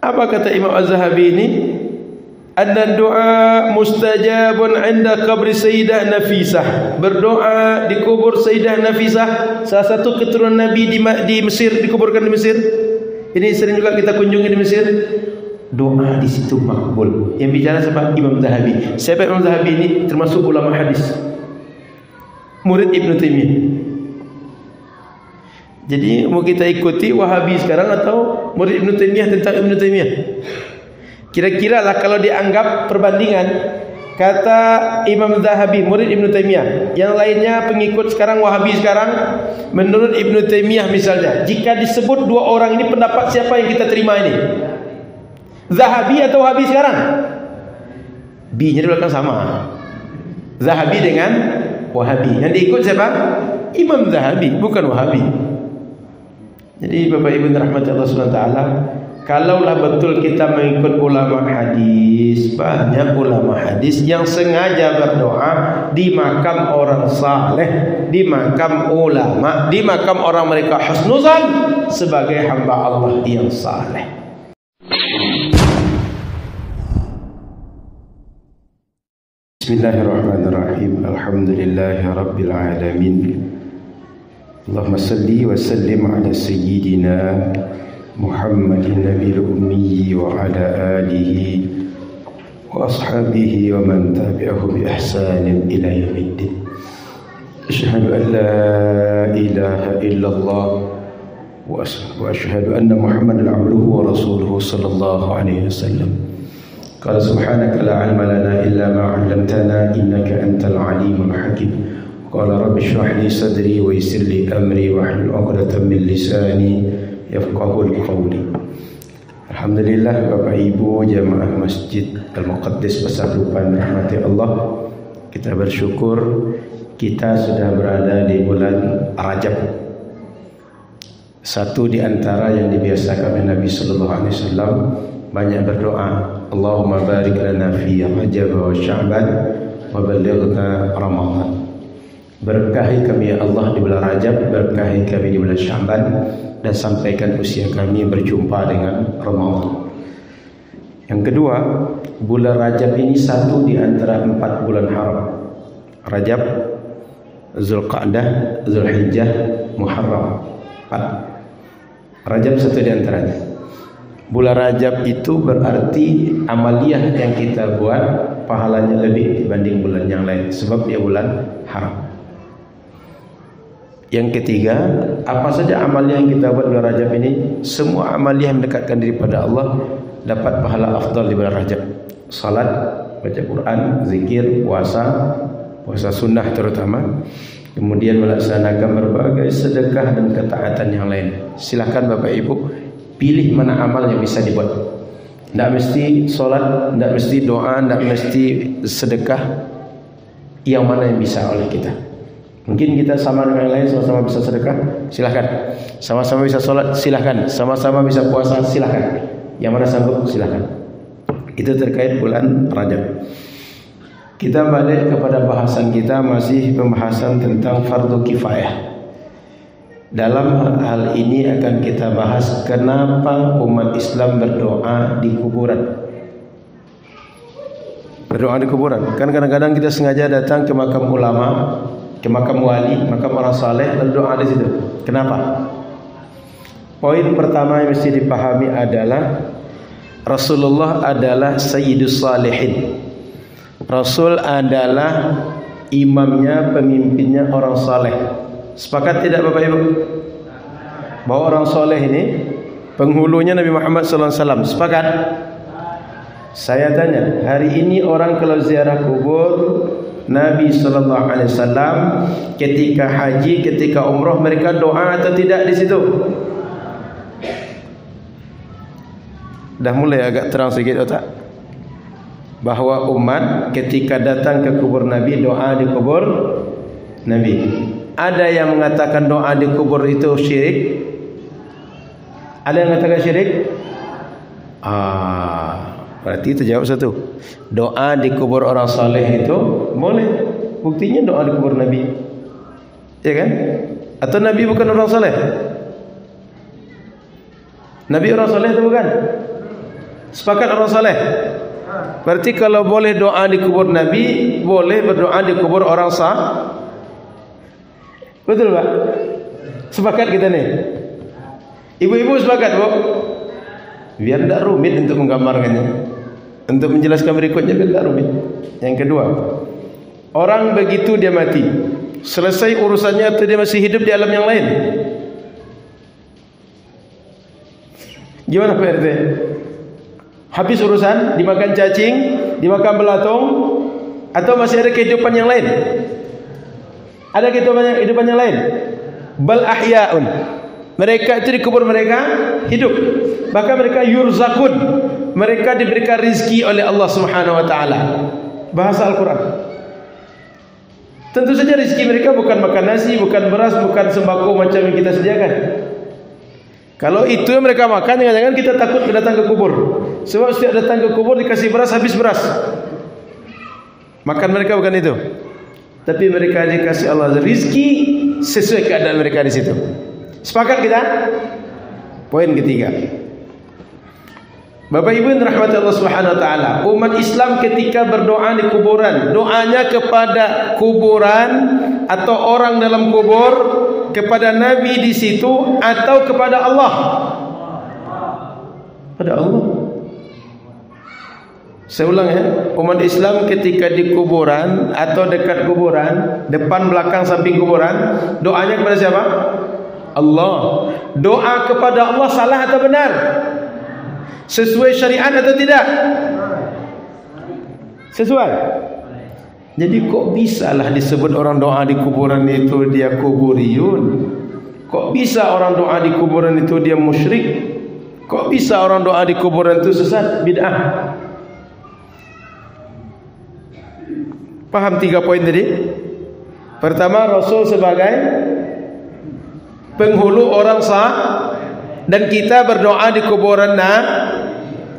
Apa kata Imam Az-Zahabi ini? Anna du'a mustajabun 'inda qabri Sayyidah Nafisah. Berdoa di kubur Sayyidah Nafisah, salah satu keturunan Nabi di Mesir, dikuburkan di Mesir. Ini sering juga kita kunjungi di Mesir. Doa di situ makbul. Yang bicara siapa? Imam Zahabi. Siapa Imam Zahabi ini? Termasuk ulama hadis, murid Ibnu Taimiyah. Jadi mau kita ikuti Wahabi sekarang atau murid Ibnu Taimiyah tentang Ibnu Taimiyah? Kira-kira lah kalau dianggap perbandingan, kata Imam Zahabi murid Ibnu Taimiyah, yang lainnya pengikut sekarang Wahabi sekarang, menurut Ibnu Taimiyah misalnya, jika disebut dua orang ini, pendapat siapa yang kita terima ini? Zahabi atau Wahabi sekarang? B-nya di belakang sama. Zahabi dengan Wahabi. Yang diikut siapa? Imam Zahabi, bukan Wahabi. Jadi Bapak Ibu rahmati Allah Subhanahu wa taala, kalaulah betul kita mengikut ulama hadis, banyak ulama hadis yang sengaja berdoa di makam orang saleh, di makam ulama, di makam orang mereka husnuzan sebagai hamba Allah yang saleh. Bismillahirrahmanirrahim. Alhamdulillahirabbil alamin. Allahumma salli wa sallim ala sayyidina Muhammadin nabiyil ummi wa ala alihi wa ashabihi wa man tabi'ahu bi ihsanin ila yaumiddin. Asyhadu an la ilaha illallah wa asyhadu anna Muhammadan abduhu wa rasuluhu sallallahu alaihi wasallam. Qala subhanaka la 'ilma lana illa ma 'allamtana innaka antal 'alimul hakim. Qala rabbi shrah li sadri wa yassir li amri wahlul 'uqdatam min lisani yafqahul qawli. Alhamdulillah Bapak Ibu jamaah Masjid Al-Muqaddis Pasadupan rahmati Allah, kita bersyukur kita sudah berada di bulan Rajab. Satu di antara yang dibiasakan oleh Nabi sallallahu alaihi wasallam banyak berdoa, Allahumma barik lana fi Rajab wa Sya'ban wa ballighna Ramadan. Berkahi kami ya Allah di bulan Rajab, berkahi kami di bulan Sya'ban, dan sampaikan usia kami berjumpa dengan Ramadan. Yang kedua, bulan Rajab ini satu di antara 4 bulan haram. Rajab, Zulqa'dah, Zulhijjah, Muharram. 4. Rajab satu di antaranya. Bulan Rajab itu berarti amaliyah yang kita buat pahalanya lebih dibanding bulan yang lain, sebab dia bulan haram. Yang ketiga, apa saja amaliyah yang kita buat bulan Rajab ini, semua amaliyah yang mendekatkan diri pada Allah dapat pahala afdal di bulan Rajab. Salat, baca Quran, zikir, puasa sunnah terutama, kemudian melaksanakan berbagai sedekah dan ketaatan yang lain. Silakan Bapak Ibu pilih mana amal yang bisa dibuat. Tidak mesti solat, tidak mesti doa, tidak mesti sedekah. Yang mana yang bisa oleh kita. Mungkin kita sama dengan yang lain, sama-sama bisa sedekah, silahkan. Sama-sama bisa solat, silahkan. Sama-sama bisa puasa, silahkan. Yang mana sanggup, silahkan. Itu terkait bulan Rajab. Kita balik kepada bahasan kita, masih pembahasan tentang fardu kifayah. Dalam hal ini akan kita bahas kenapa umat Islam berdoa di kuburan. Berdoa di kuburan. Kan kadang-kadang kita sengaja datang ke makam ulama, ke makam wali, makam orang saleh, berdoa di situ. Kenapa? Poin pertama yang mesti dipahami adalah Rasulullah adalah Sayyidus Salihin. Rasul adalah imamnya, pemimpinnya orang saleh. Sepakat tidak Bapak Ibu? Bahwa orang soleh ini penghulunya Nabi Muhammad SAW. Sepakat? Saya tanya, hari ini orang kalau ziarah kubur Nabi SAW ketika haji, ketika umrah, mereka doa atau tidak di situ? Dah mulai agak terang sedikit otak. Bahwa umat ketika datang ke kubur Nabi, doa di kubur Nabi. Ada yang mengatakan doa di kubur itu syirik? Ada yang mengatakan syirik? Berarti terjawab satu. Doa di kubur orang saleh itu boleh. Buktinya doa di kubur Nabi. Ya kan? Atau Nabi bukan orang saleh? Nabi orang saleh itu bukan? Sepakat orang saleh? Berarti kalau boleh doa di kubur Nabi, boleh berdoa di kubur orang sah. Betul Pak? Sepakat kita nih? Ibu-ibu sepakat Bu? Biar tidak rumit untuk menggambarkannya, untuk menjelaskan berikutnya biar tidak rumit. Yang kedua, orang begitu dia mati, selesai urusannya atau dia masih hidup di alam yang lain? Gimana Pak RT? Habis urusan, dimakan cacing, dimakan belatung, atau masih ada kehidupan yang lain? Ada kehidupan yang lain? Bal ahya'un. Mereka itu dikubur mereka hidup. Bahkan mereka yurzakun. Mereka diberikan rizki oleh Allah Subhanahu wa taala. Bahasa Al-Quran. Tentu saja rizki mereka bukan makan nasi, bukan beras, bukan sembako macam yang kita sediakan. Kalau itu yang mereka makan, jangan-jangan kita takut datang ke kubur. Sebab setiap datang ke kubur dikasih beras, habis beras. Makan mereka bukan itu. Tapi mereka dikasih Allah rizki sesuai keadaan mereka di situ. Sepakat kita? Poin ketiga. Bapak Ibu yang dirahmati Allah Subhanahu wa taala, umat Islam ketika berdoa di kuburan, doanya kepada kuburan atau orang dalam kubur, kepada Nabi di situ atau kepada Allah? Pada Allah. Saya ulang ya, umat Islam ketika di kuburan atau dekat kuburan, depan, belakang, samping kuburan, doanya kepada siapa? Allah. Doa kepada Allah salah atau benar? Sesuai syariat atau tidak? Sesuai. Jadi kok bisalah disebut orang doa di kuburan itu dia kuburiyun? Kok bisa orang doa di kuburan itu dia musyrik? Kok bisa orang doa di kuburan itu sesat, bid'ah? Paham 3 poin tadi? Pertama, Rasul sebagai penghulu orang sah, dan kita berdoa di kuburan. Nah,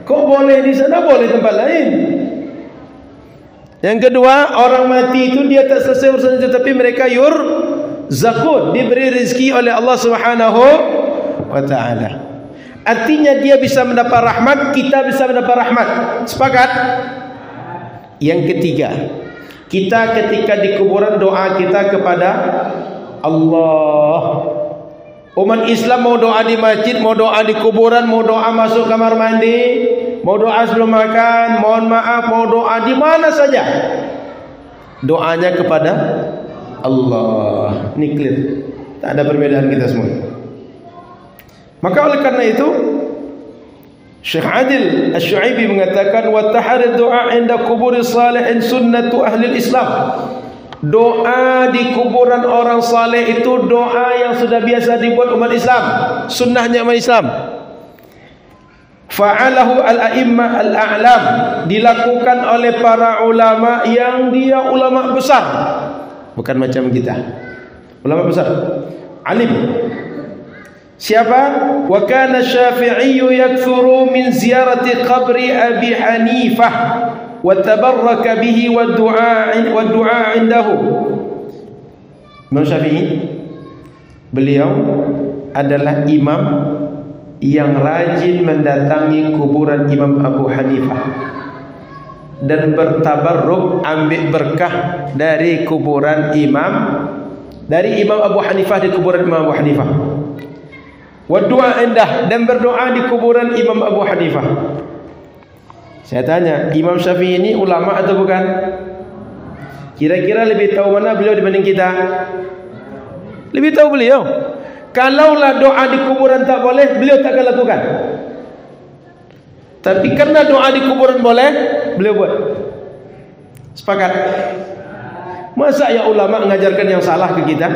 kok boleh di sana, boleh tempat lain? Yang kedua, orang mati itu dia tak selesai urusan itu, tapi mereka yurzakun, diberi rezeki oleh Allah Subhanahu wa taala. Artinya dia bisa mendapat rahmat, kita bisa mendapat rahmat. Sepakat? Yang ketiga, kita ketika di kuburan doa kita kepada Allah. Umat Islam mau doa di masjid, mau doa di kuburan, mau doa masuk kamar mandi, mau doa sebelum makan, mohon maaf, mau doa di mana saja, doanya kepada Allah. Ini clear, tak ada perbedaan kita semua. Maka oleh karena itu Syekh Adil Asy-Syu'aibi mengatakan, wa tahrid du'a 'inda quburi salihin sunnatu ahli Islam. Doa di kuburan orang saleh itu doa yang sudah biasa dibuat umat Islam, sunnahnya umat Islam. Fa'alahu al-a'immah al-a'lam, dilakukan oleh para ulama yang dia ulama besar, bukan macam kita. Ulama besar, alim. Siapa? Wa kana Syafi'i yakthuru min ziyarati qabri Abi Hanifah wa tabarraka bihi wa du'a indahu. Imam Syafi'i, beliau adalah imam yang rajin mendatangi kuburan Imam Abu Hanifah dan bertabarruk, ambil berkah dari kuburan dari Imam Abu Hanifah, di kuburan Imam Abu Hanifah. Wa du'a indah, dan berdoa di kuburan Imam Abu Hanifah. Saya tanya, Imam Syafi'i ini ulama atau bukan? Kira-kira lebih tahu mana beliau dibanding kita? Lebih tahu beliau. Kalaulah doa di kuburan tak boleh, beliau tak akan lakukan. Tapi karena doa di kuburan boleh, beliau buat. Sepakat? Masa ya ulama mengajarkan yang salah ke kita?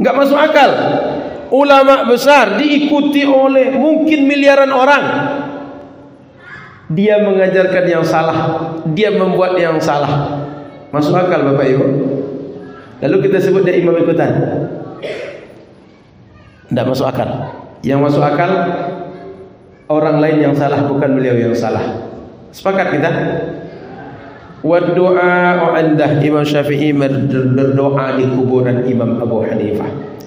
Enggak masuk akal. Ulama besar diikuti oleh mungkin miliaran orang, dia mengajarkan yang salah, dia membuat yang salah. Masuk akal Bapak Ibu? Lalu kita sebut dia imam ikutan? Tidak masuk akal. Yang masuk akal orang lain yang salah, bukan beliau yang salah. Sepakat kita? Wa du'a 'indah, Imam Syafi'i berdoa di kuburan Imam Abu Hanifah.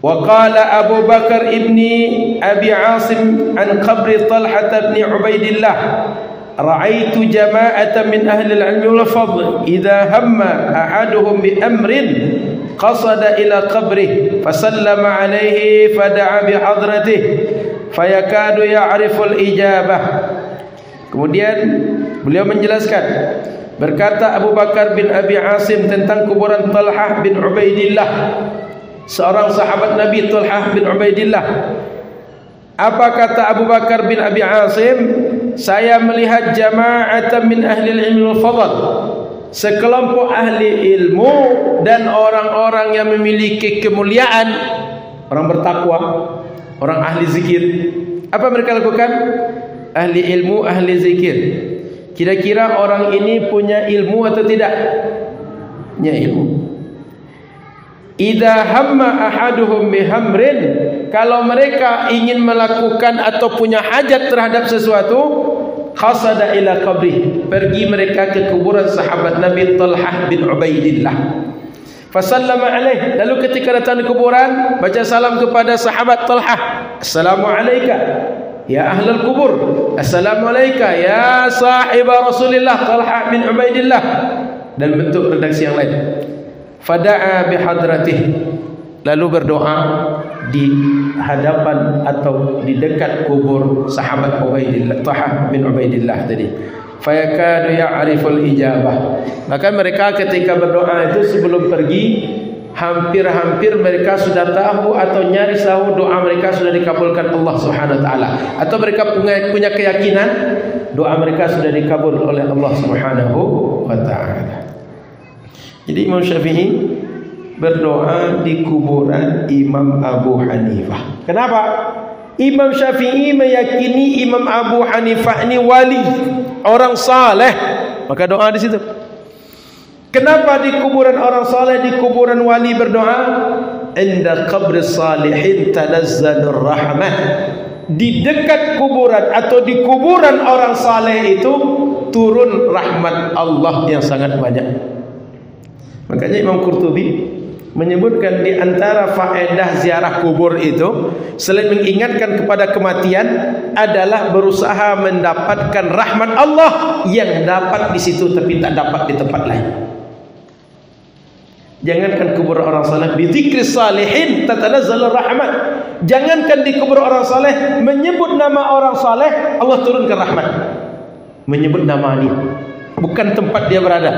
Wa qala Abu Bakar ibni Abi Asim an qabri Talhah ibn Ubaidillah, ra'aitu jama'atan min ahli al-'ilm wal fadl idza hamma ahaduhum bi amrin qasada ila qabrih fasallama alayhi fada'a bi hadratihi fayakadu ya'rifu al-ijabah. Kemudian beliau menjelaskan, berkata Abu Bakar bin Abi Asim tentang kuburan Talhah bin Ubaidillah, seorang sahabat Nabi Talhah bin Ubaidillah. Apa kata Abu Bakar bin Abi Asim? Saya melihat jama'atan min ahli al-ilm wal fadl, sekelompok ahli ilmu dan orang-orang yang memiliki kemuliaan, orang bertakwa, orang ahli zikir. Apa mereka lakukan? Ahli ilmu, ahli zikir. Kira-kira orang ini punya ilmu atau tidak? Punya ilmu. Idza hamma ahaduhum bihamrin, kalau mereka ingin melakukan atau punya hajat terhadap sesuatu, khasada ila qabri, pergi mereka ke kuburan sahabat Nabi Talhah bin Ubaidillah. Fasallama alaih, lalu ketika datang di kuburan baca salam kepada sahabat Talhah, assalamu alayka ya ahlul kubur, assalamu alayka ya sahiba Rasulillah Talhah bin Ubaidillah, dan bentuk redaksi yang lain. Fada'a bihadratih, lalu berdoa di hadapan atau di dekat kubur sahabat Ubaidillah, Talhah bin Ubaidillah tadi. Fayakadu ya'riful ijabah, maka mereka ketika berdoa itu sebelum pergi hampir-hampir mereka sudah tahu atau nyaris tahu doa mereka sudah dikabulkan Allah Subhanahu wa taala, atau mereka punya keyakinan doa mereka sudah dikabul oleh Allah Subhanahu wa taala. Jadi Imam Syafi'i berdoa di kuburan Imam Abu Hanifah. Kenapa? Imam Syafi'i meyakini Imam Abu Hanifah ini wali, orang saleh, maka doa di situ. Kenapa di kuburan orang saleh, di kuburan wali berdoa? Inda qabri salihin tanazzalur rahmah. Di dekat kuburan atau di kuburan orang saleh itu turun rahmat Allah yang sangat banyak. Makanya Imam Qurtubi menyebutkan di antara faedah ziarah kubur itu, selain mengingatkan kepada kematian, adalah berusaha mendapatkan rahmat Allah yang dapat di situ tapi tak dapat di tempat lain. Jangankan kubur orang saleh, bi dzikri salihin tatanazzalur rahmat. Jangankan di kubur orang saleh, menyebut nama orang saleh Allah turunkan rahmat. Menyebut nama dia, bukan tempat dia berada.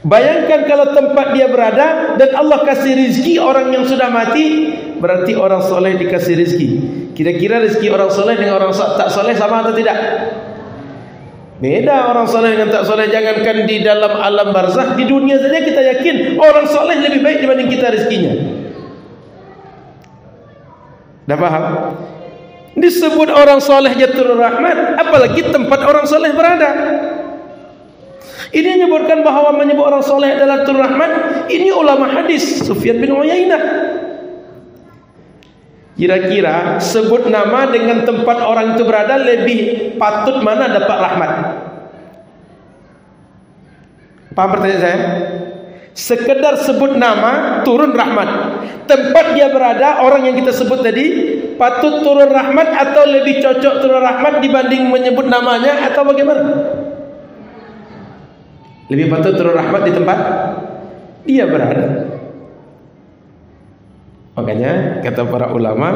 Bayangkan kalau tempat dia berada dan Allah kasih rizki orang yang sudah mati, berarti orang soleh dikasih rizki. Kira-kira rizki orang soleh dengan orang tak soleh sama atau tidak? Beda orang soleh dengan tak soleh. Jangankan di dalam alam barzakh, di dunia saja kita yakin orang soleh lebih baik dibanding kita rizkinya. Dah faham? Disebut orang soleh jatuh rahmat, apalagi tempat orang soleh berada. Ini menyebutkan bahawa menyebut orang soleh adalah turun rahmat. Ini ulama hadis Sufyan bin Uyainah. Kira-kira sebut nama dengan tempat orang itu berada, lebih patut mana dapat rahmat? Paham pertanyaan saya? Sekedar sebut nama turun rahmat. Tempat dia berada, orang yang kita sebut tadi, patut turun rahmat atau lebih cocok turun rahmat dibanding menyebut namanya, atau bagaimana? Lebih patut turun rahmat di tempat dia berada. Makanya kata para ulama,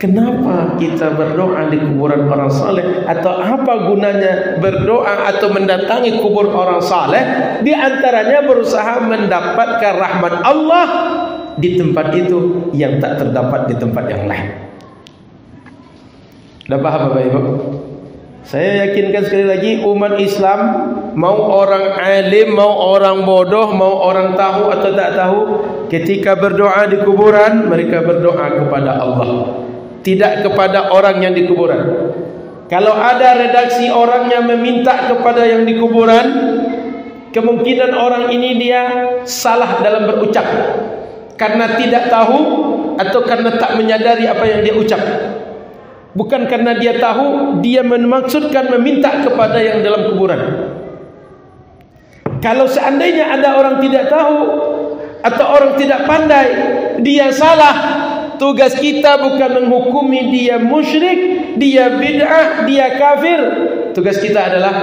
kenapa kita berdoa di kuburan orang saleh, atau apa gunanya berdoa atau mendatangi kubur orang saleh? Di antaranya berusaha mendapatkan rahmat Allah di tempat itu yang tak terdapat di tempat yang lain. Dah paham Bapak Ibu? Saya yakinkan sekali lagi, umat Islam, mau orang alim, mau orang bodoh, mau orang tahu atau tak tahu, ketika berdoa di kuburan, mereka berdoa kepada Allah, tidak kepada orang yang di kuburan. Kalau ada redaksi orang yang meminta kepada yang di kuburan, kemungkinan orang ini dia salah dalam berucap, karena tidak tahu atau karena tak menyadari apa yang dia ucap. Bukan karena dia tahu, dia memaksudkan meminta kepada yang dalam kuburan. Kalau seandainya ada orang tidak tahu atau orang tidak pandai dia salah. Tugas kita bukan menghukumi dia musyrik, dia bid'ah, dia kafir. Tugas kita adalah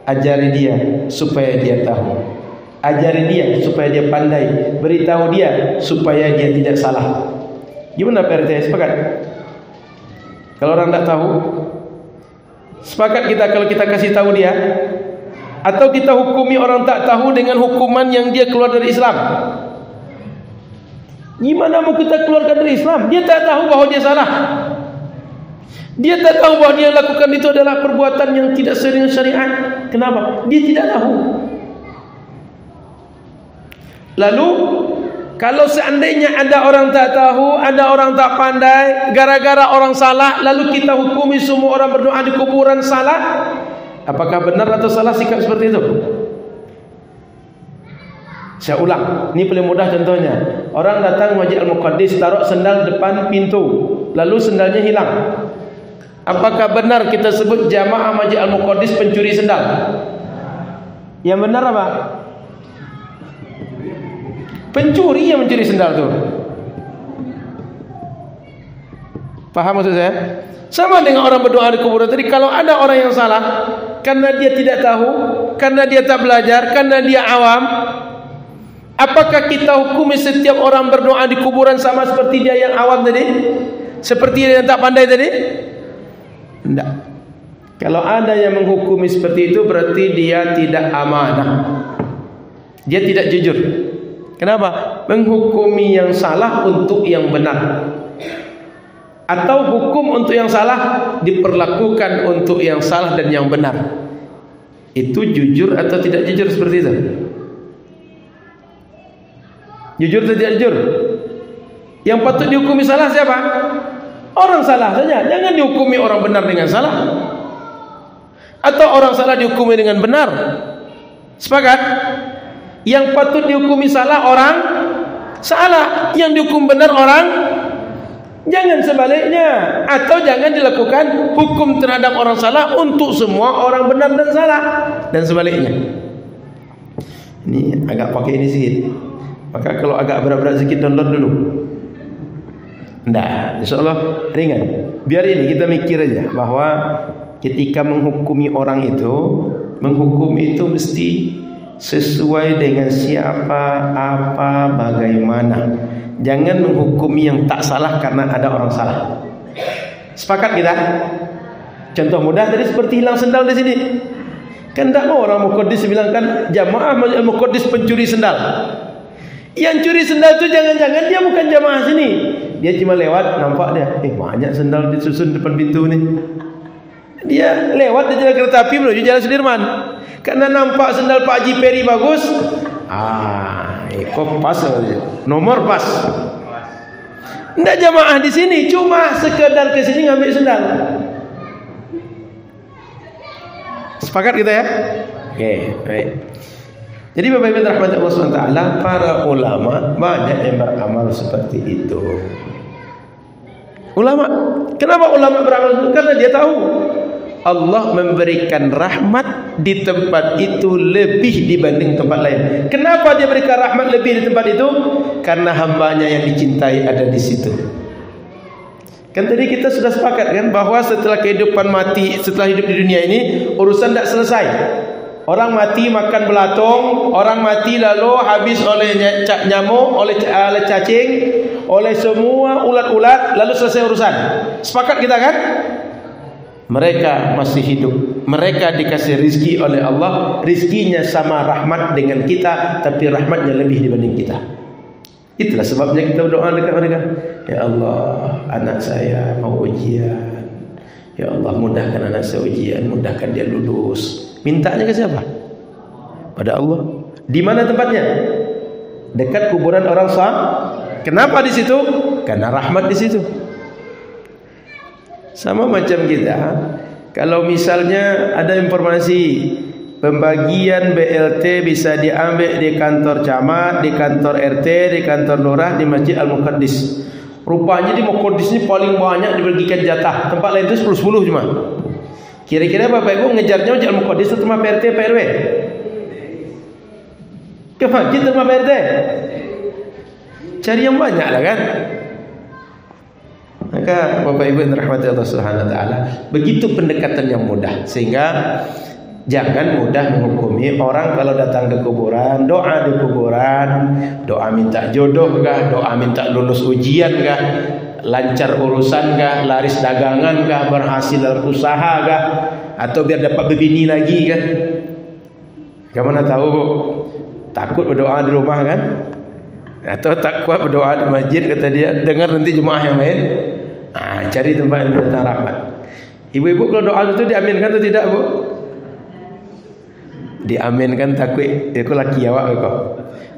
ajari dia supaya dia tahu, ajari dia supaya dia pandai, beritahu dia supaya dia tidak salah. Gimana Pak RT? Sepakat? Kalau orang tak tahu, sepakat kita kalau kita kasih tahu dia, atau kita hukumi orang tak tahu dengan hukuman yang dia keluar dari Islam? Gimana mau kita keluarkan dari Islam? Dia tak tahu bahawa dia salah. Dia tak tahu bahawa dia lakukan itu adalah perbuatan yang tidak sesuai dengan syariat. Kenapa? Dia tidak tahu. Lalu kalau seandainya ada orang tak tahu, ada orang tak pandai, gara-gara orang salah, lalu kita hukumi semua orang berdoa di kuburan salah, apakah benar atau salah sikap seperti itu? Saya ulang, ini paling mudah contohnya. Orang datang Masjid Al-Muqaddis, taruh sendal depan pintu, lalu sendalnya hilang. Apakah benar kita sebut jamaah Masjid Al-Muqaddis pencuri sendal? Yang benar apa? Pencuri yang mencuri sendal itu. Paham maksud saya? Sama dengan orang berdoa di kuburan tadi. Kalau ada orang yang salah karena dia tidak tahu, karena dia tak belajar, karena dia awam, apakah kita hukumi setiap orang berdoa di kuburan sama seperti dia yang awam tadi? Seperti dia yang tak pandai tadi? Tidak. Kalau ada yang menghukumi seperti itu, berarti dia tidak amanah. Dia tidak jujur. Kenapa? Menghukumi yang salah untuk yang benar, atau hukum untuk yang salah diperlakukan untuk yang salah dan yang benar. Itu jujur atau tidak jujur seperti itu? Jujur atau tidak jujur? Yang patut dihukumi salah siapa? Orang salah saja. Jangan dihukumi orang benar dengan salah, atau orang salah dihukumi dengan benar. Sepakat? Yang patut dihukumi salah orang salah, yang dihukum benar orang, jangan sebaliknya. Atau jangan dilakukan hukum terhadap orang salah untuk semua orang benar dan salah, dan sebaliknya. Ini agak pakai ini sedikit. Maka kalau agak berat-berat sedikit, download dulu. Nah, insyaAllah ringan. Biar ini kita mikir aja bahwa ketika menghukumi orang itu, menghukum itu mesti sesuai dengan siapa, apa, bagaimana. Jangan menghukumi yang tak salah karena ada orang salah. Sepakat kita? Contoh mudah tadi seperti hilang sendal di sini. Kan tak mau orang Muqaddis bilangkan jamaah Masjid Muqaddis pencuri sendal. Yang curi sendal itu jangan-jangan dia bukan jamaah sini. Dia cuma lewat, nampak dia, banyak sendal disusun depan pintu ni. Dia lewat di jalan kereta api menuju Jalan Sudirman. Karena nampak sendal Pak Haji Peri bagus, kok pas saja. Nomor pas. Tidak jamaah di sini, cuma sekedar ke sini ngambil sendal. Sepakat kita ya? Oke, baik. Jadi Bapak Ibu rahmati Allah SWT, para ulama banyak yang beramal seperti itu. Ulama, kenapa ulama beramal? Karena dia tahu Allah memberikan rahmat di tempat itu lebih dibanding tempat lain. Kenapa dia berikan rahmat lebih di tempat itu? Karena hambanya yang dicintai ada di situ. Kan tadi kita sudah sepakat kan bahwa setelah kehidupan mati, setelah hidup di dunia ini, urusan tidak selesai. Orang mati makan belatung, orang mati lalu habis oleh nyamuk, oleh cacing, oleh semua ulat-ulat, lalu selesai urusan. Sepakat kita kan? Mereka masih hidup, mereka dikasih rizki oleh Allah, rizkinya sama rahmat dengan kita, tapi rahmatnya lebih dibanding kita. Itulah sebabnya kita berdoa dekat mereka. Ya Allah, anak saya mau ujian. Ya Allah, mudahkan anak saya ujian, mudahkan dia lulus. Mintanya ke siapa? Pada Allah. Di mana tempatnya? Dekat kuburan orang sah. Kenapa di situ? Karena rahmat di situ. Sama macam kita, kalau misalnya ada informasi pembagian BLT bisa diambil di kantor camat, di kantor RT, di kantor lurah, di Masjid Al-Muqaddis. Rupanya di Muqaddis ini paling banyak dibagikan jatah. Tempat lain itu 10-10 cuma. Kira-kira Bapak Ibu ngejarnya Masjid Al-Muqaddis atau PRT, PRW? Ke masjid atau PRT? cari yang banyak lah kan. Maka Bapak Ibu yang dirahmati Allah Subhanahu wa taala, begitu pendekatan yang mudah, sehingga jangan mudah menghukumi orang kalau datang ke kuburan, doa di kuburan, doa minta jodoh kah, doa minta lulus ujian kah, lancar urusan kah, laris dagangan kah, berhasil dalam usaha kah, atau biar dapat berbini lagi kah. Kamu mana tahu, takut berdoa di rumah kan, atau tak kuat berdoa di masjid, kata dia, dengar nanti jemaah yang lain. Cari tempat yang datang rahmat. Ibu-ibu kalau doa itu diaminkan atau tidak, Bu? Diaminkan, takut aku laki awak kok.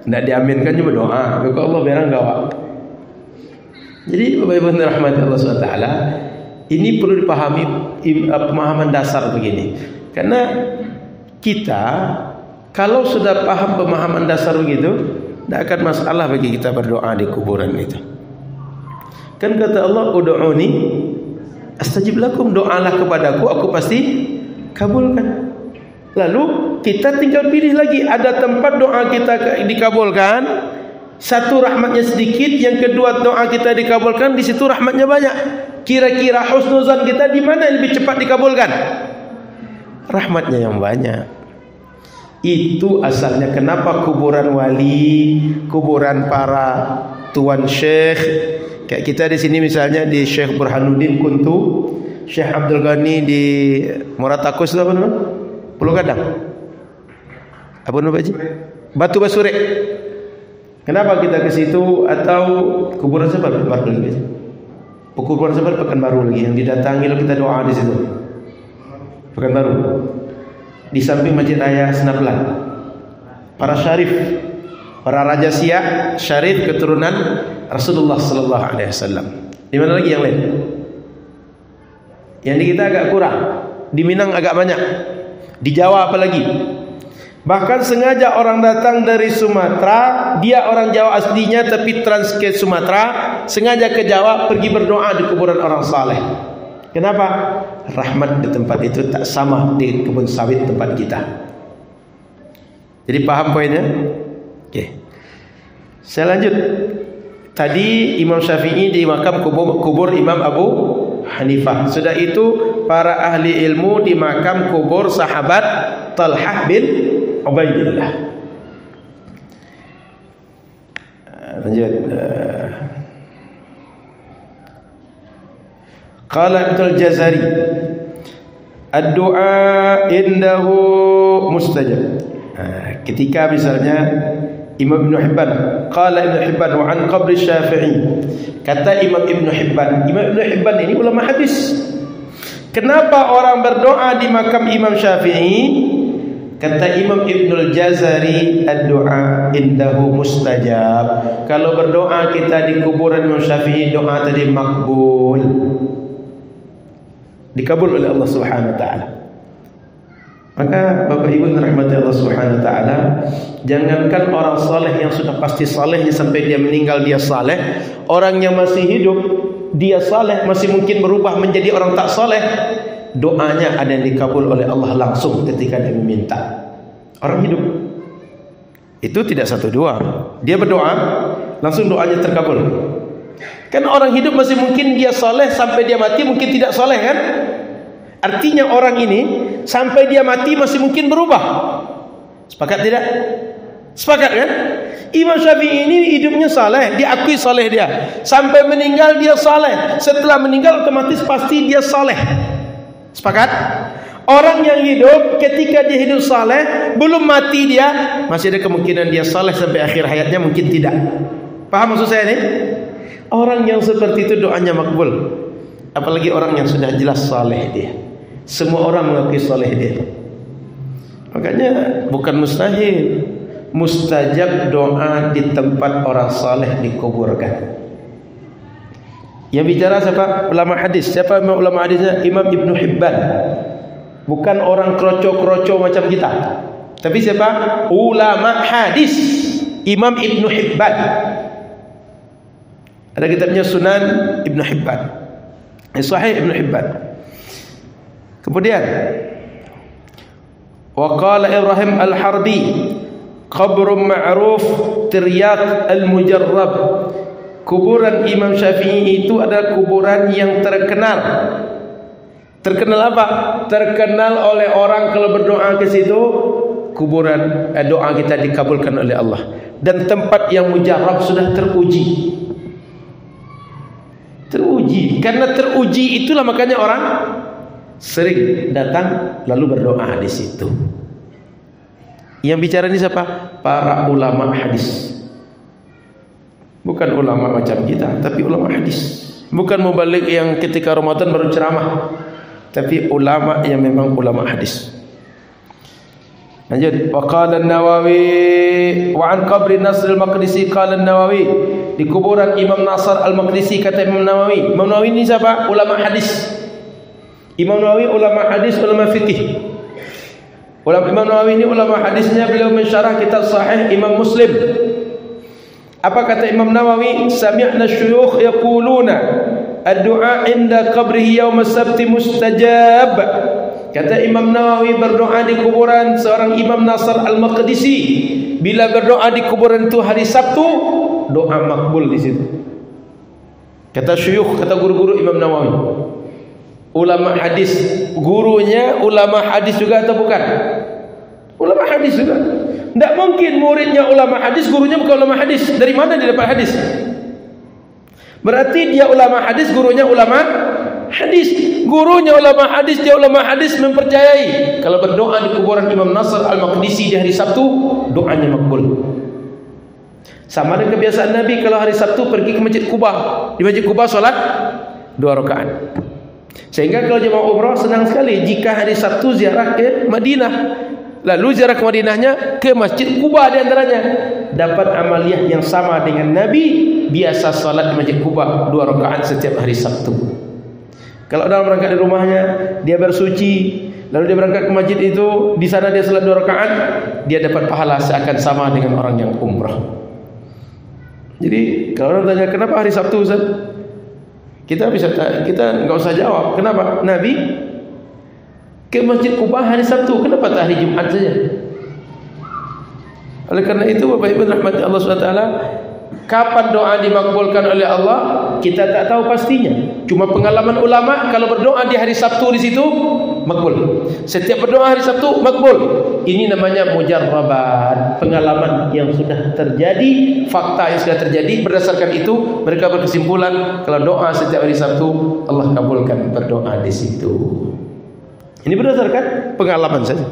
Tidak diaminkan cuma doa. Kok Allah berang gawak. Jadi Bapak Ibu rahmat Allah SWT, ini perlu dipahami pemahaman dasar begini. Karena kita kalau sudah paham pemahaman dasar begitu, tidak akan masalah bagi kita berdoa di kuburan itu. Kan kata Allah, ud'uni astajib lakum, doalah kepadaku, aku pasti kabulkan. Lalu kita tinggal pilih lagi, ada tempat doa kita dikabulkan, satu rahmatnya sedikit, yang kedua doa kita dikabulkan, di situ rahmatnya banyak. Kira-kira husnuzan kita di mana yang lebih cepat dikabulkan? Rahmatnya yang banyak. Itu asalnya kenapa kuburan wali, kuburan para tuan syekh, kayak kita di sini misalnya di Syekh Burhanuddin Kuntu, Syekh Abdul Ghani di Muratakus, apa nama? Pulau Gadang. Apa nama Pak Haji? Batu Basurek. Kenapa kita ke situ? Atau kuburan siapa? Baru lagi. Kuburan siapa? Pekanbaru lagi yang didatangi, lalu kita doa di situ. Pekanbaru. Di samping Masjid Raya Senaplan. Para syarif, para raja Siak, syarif keturunan Rasulullah sallallahu alaihi wasallam. Di mana lagi yang lain? Yang di kita agak kurang. Di Minang agak banyak. Di Jawa apalagi. Bahkan sengaja orang datang dari Sumatera, dia orang Jawa aslinya tapi trans ke Sumatera, sengaja ke Jawa pergi berdoa di kuburan orang saleh. Kenapa? Rahmat di tempat itu tak sama di kebun sawit tempat kita. Jadi paham poinnya? Oke. Saya lanjut. Tadi Imam Syafi'i di makam kubur Imam Abu Hanifah. Sudah itu para ahli ilmu di makam kubur sahabat Talhah bin Ubaidillah. Lanjut. Qala Ibnul Jazari, ad-du'a indahu mustajab. Ketika misalnya Imam Ibn Hibban, qala Ibn Hibban wa an qabri Syafi'i, kata Imam Ibn Hibban. Imam Ibn Hibban ini ulama hadis. Kenapa orang berdoa di makam Imam Syafi'i? Kata Imam Ibnul Jazari, ad-du'a indahu mustajab. Kalau berdoa kita di kuburan Imam Syafi'i, doa tadi makbul, dikabul oleh Allah Subhanahu wa taala. Maka Bapak Ibu yang dirahmati Allah Subhanahu wa taala, jangankan orang saleh yang sudah pasti salehnya sampai dia meninggal dia saleh, orang yang masih hidup dia saleh masih mungkin berubah menjadi orang tak saleh, doanya ada yang dikabul oleh Allah langsung ketika dia meminta. Orang hidup itu tidak satu dua, dia berdoa langsung doanya terkabul. Kan orang hidup masih mungkin dia saleh sampai dia mati mungkin tidak saleh kan? Artinya orang ini sampai dia mati masih mungkin berubah. Sepakat tidak? Sepakat kan? Imam Syafi'i ini hidupnya saleh, diakui saleh dia. Sampai meninggal dia saleh. Setelah meninggal otomatis pasti dia saleh. Sepakat? Orang yang hidup ketika dia hidup saleh, belum mati dia, masih ada kemungkinan dia saleh sampai akhir hayatnya, mungkin tidak. Paham maksud saya ini? Orang yang seperti itu doanya makbul. Apalagi orang yang sudah jelas saleh dia. Semua orang mengakui saleh dia. Makanya bukan mustahil, mustajab doa di tempat orang saleh dikuburkan. Yang bicara siapa? Ulama hadis. Siapa ulama hadisnya? Imam Ibn Hibban. Bukan orang kroco-kroco macam kita. Tapi siapa? Ulama hadis. Imam Ibn Hibban. Ada kitabnya Sunan Ibn Hibban, Sahih Ibn Hibban. Kemudian wa qala Ibrahim al-Harbi, qabrun ma'ruf tiryak al-mujarrab. Kuburan Imam Syafi'i itu adalah kuburan yang terkenal. Terkenal apa? Terkenal oleh orang kalau berdoa ke situ, kuburan doa kita dikabulkan oleh Allah. Dan tempat yang mujarrab sudah teruji. Teruji. Karena teruji itulah makanya orang sering datang lalu berdoa di situ. Yang bicara ini siapa? Para ulama hadis. Bukan ulama macam kita, tapi ulama hadis. Bukan mubalik yang ketika Ramadan baru ceramah, tapi ulama yang memang ulama hadis. Lanjut. Wa qala an-Nawawi wa an qabri Nasr al-Maqdisi qala an-Nawawi, di kuburan Imam Nasr al-Maqdisi kata Imam Nawawi. Imam Nawawi ini siapa? Ulama hadis. Imam Nawawi ulama hadis, ulama fikih. Imam Nawawi ini ulama hadisnya, beliau mensyarah kitab Sahih Imam Muslim. Apa kata Imam Nawawi? Sami'na syuyukh yaquluna ad-du'a 'inda qabrihi yaum as-sabt mustajab. Kata Imam Nawawi, berdoa di kuburan seorang Imam Nasr al-Maqdisi, bila berdoa di kuburan itu hari Sabtu, doa makbul di situ. Kata syuyukh, kata guru-guru Imam Nawawi. Ulama hadis, gurunya ulama hadis juga atau bukan? Ulama hadis juga. Tidak mungkin muridnya ulama hadis, gurunya bukan ulama hadis. Dari mana dia dapat hadis? Berarti dia ulama hadis, gurunya ulama hadis. Gurunya ulama hadis, dia ulama hadis, mempercayai kalau berdoa di kuburan Imam Nasr al-Maqdisi di hari Sabtu, doanya makbul. Sama dengan kebiasaan Nabi kalau hari Sabtu pergi ke Masjid Quba. Di Masjid Quba solat 2 rakaat. Sehingga kalau jemaah umrah senang sekali jika hari Sabtu ziarah ke Madinah, lalu ziarah ke Madinahnya ke Masjid Quba di antaranya, dapat amaliyah yang sama dengan Nabi biasa salat di Masjid Quba 2 rakaat setiap hari Sabtu. Kalau dalam rangka di rumahnya dia bersuci, lalu dia berangkat ke masjid itu, di sana dia salat 2 rakaat, dia dapat pahala seakan sama dengan orang yang umrah. Jadi kalau orang tanya kenapa hari Sabtu Ustaz, kita enggak usah jawab. Kenapa? Nabi ke Masjid Quba hari Sabtu, kenapa tak hari Jumat saja? Oleh karena itu Bapak Ibu rahmati Allah SWT, kapan doa dimakbulkan oleh Allah kita tak tahu pastinya. Cuma pengalaman ulama kalau berdoa di hari Sabtu di situ makbul. Setiap berdoa hari Sabtu makbul. Ini namanya mujarrabat, pengalaman yang sudah terjadi, fakta yang sudah terjadi. Berdasarkan itu mereka berkesimpulan kalau doa setiap hari Sabtu Allah kabulkan berdoa di situ. Ini berdasarkan pengalaman saja.